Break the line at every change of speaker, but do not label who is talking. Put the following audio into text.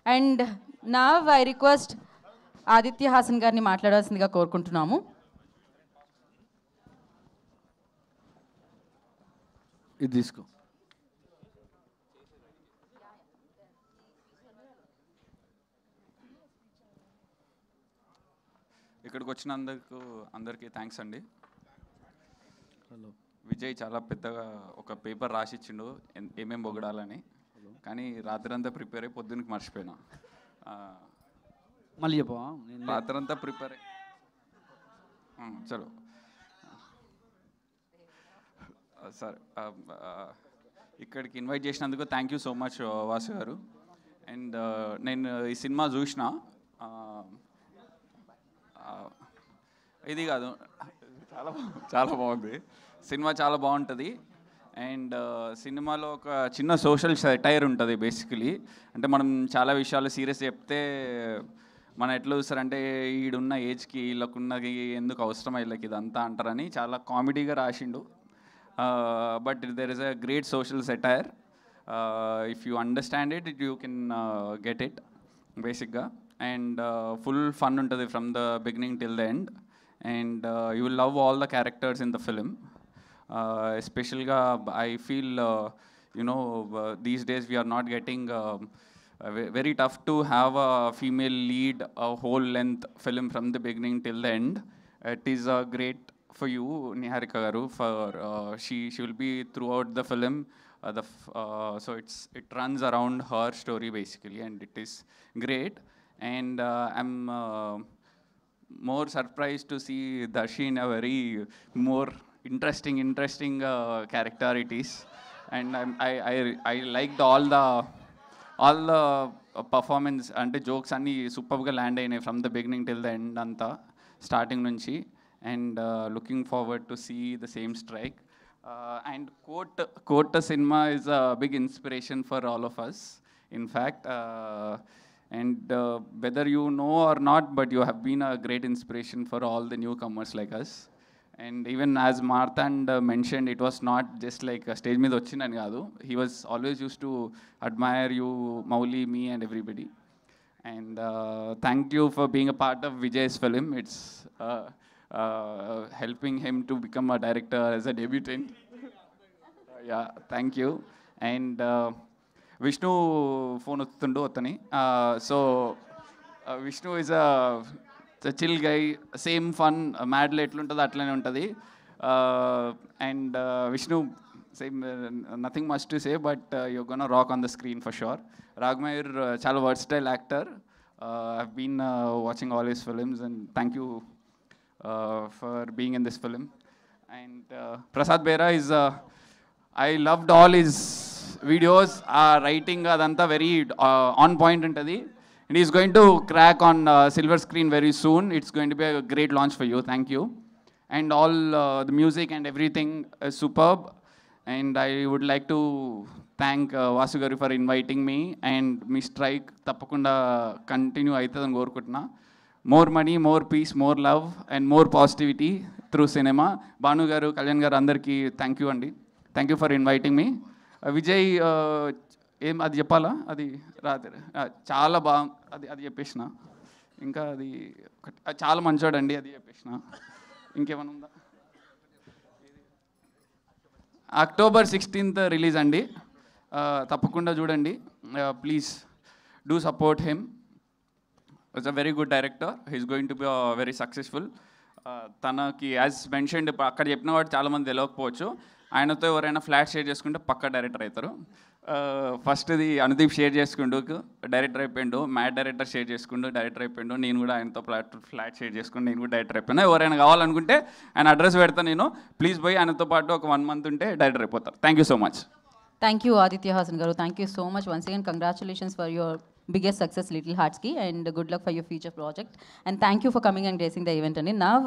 And now I request Aditya Haasan గారిని మాట్లాడాల్సిందిగా కోరుకుంటున్నాము.
ఇది తీసుకో.
ఇక్కడికి వచ్చినందుకు అందరికీ థ్యాంక్స్ అండి. విజయ్ చాలా పెద్దగా ఒక పేపర్ రాసిచ్చిండు ఏమేమి పొగడాలని, కానీ రాత్రంతా ప్రిపేర్ అయ్యి పొద్దున్నకి మర్చిపోయినా.
మళ్ళీ చెప్పవా?
రాత్రంతా ప్రిపేర్ చలో సార్, ఇక్కడికి ఇన్వైట్ చేసినందుకు thank you so much Vasu గారు. అండ్ నేను ఈ సినిమా చూసిన, ఇది కాదు, చాలా బాగుంది సినిమా, చాలా బాగుంటుంది. అండ్ సినిమాలో ఒక చిన్న సోషల్ సెటైర్ ఉంటుంది బేసికలీ. అంటే మనం చాలా విషయాలు సీరియస్ చెప్తే మనం ఎట్లా చూస్తారంటే ఈడున్న ఏజ్కి వీళ్ళకున్నది ఎందుకు అవసరం వీళ్ళకి ఇదంతా అంటారని చాలా కామెడీగా రాసిండు. But there is a great social satire. If you understand it you can get it బేసిక్గా. అండ్ ఫుల్ ఫన్ ఉంటుంది from the beginning till the end. And you will love all the characters in the film. Especially I feel these days we are not getting very tough to have a female lead a whole length film from the beginning till the end. It is great for you, Niharika garu, for she will be throughout the film. So it runs around her story basically, and it is great. And I'm more surprised to see Darshi in a very more interesting character it is. And I liked all the performance and jokes anni superb ga land ayinayi from the beginning till the end anta starting nunchi. And looking forward to see the same strike. And Court cinema is a big inspiration for all of us, in fact. And whether you know or not, but you have been a great inspiration for all the newcomers like us. And even as Marthand mentioned, it was not just like a stage మీద వచ్చిందని కాదు. He was always used to admire you, Mauli, me and everybody. And thank you for being a part of Vijay's film. It's helping him to become a director as a debutant. Yeah, thank you. And Vishnu phone వస్తుండు అతని. So Vishnu is a chill guy, same fun, మ్యాడ్లో ఎట్లుంటుందో అట్లనే ఉంటుంది. And Vishnu same, nothing much to say, but you gonna rock on the screen for sure. Raag Mayur చాలా versatile actor. I've been watching all his films and thank you for being in this film. And Prasad Behara is, I loved all his videos. ఆ writing అదంతా very on point ఉంటుంది. And he's going to crack on silver screen very soon. It's going to be a great launch for you. Thank you. And all the music and everything is superb. And I would like to thank Vasu garu for inviting me. And me strike తప్పకుండా continue అవుతుందని కోరుకుంటున్నా. More money, more peace, more love and more positivity through cinema. Bhanu గారు, కళ్యాణ్ గారు అందరికీ thank you అండి. Thank you for inviting మీ. విజయ్ ఏం అది చెప్పాలా? అది రాత్రి చాలా అది చెప్పేసిన. ఇంకా అది చాలా మంచోడండి, అది చెప్పేసిన. ఇంకేమైనా ఉందా? October 16th రిలీజ్ అండి, తప్పకుండా చూడండి. Please do support him. It's a very good director. He's going to be very successful. తనకి యాజ్ మెన్షన్డ్ అక్కడ చెప్పిన వాడు చాలామంది తెలియకపోవచ్చు. ఆయనతో ఎవరైనా ఫ్లాట్ షేర్ చేసుకుంటే పక్కా డైరెక్టర్ అవుతారు. ఫస్ట్ది అనుదీప్ షేర్ చేసుకుంటూ డైరెక్టర్ అయిపోయిండు. మ్యాట్ డైరెక్టర్ షేర్ చేసుకుంటూ డైరెక్టర్ అయిపోయిండు. నేను కూడా ఆయనతో ఫ్లాట్ షేర్ చేసుకుంటూ నేను కూడా డైరెక్టర్ అయిపోయినా. ఎవరైనా కావాలనుకుంటే ఆయన అడ్రస్ పెడతాను నేను. ప్లీజ్ పోయి ఆయనతో పాటు ఒక 1 month ఉంటే డైరెక్టర్ అయిపోతారు. Thank you so much.
Thank you Aditya Hasan గారు. Thank you so much once again. Congratulations for your biggest success, Little Hearts ki, and good luck for your future project. And thank you for coming and gracing the event. And now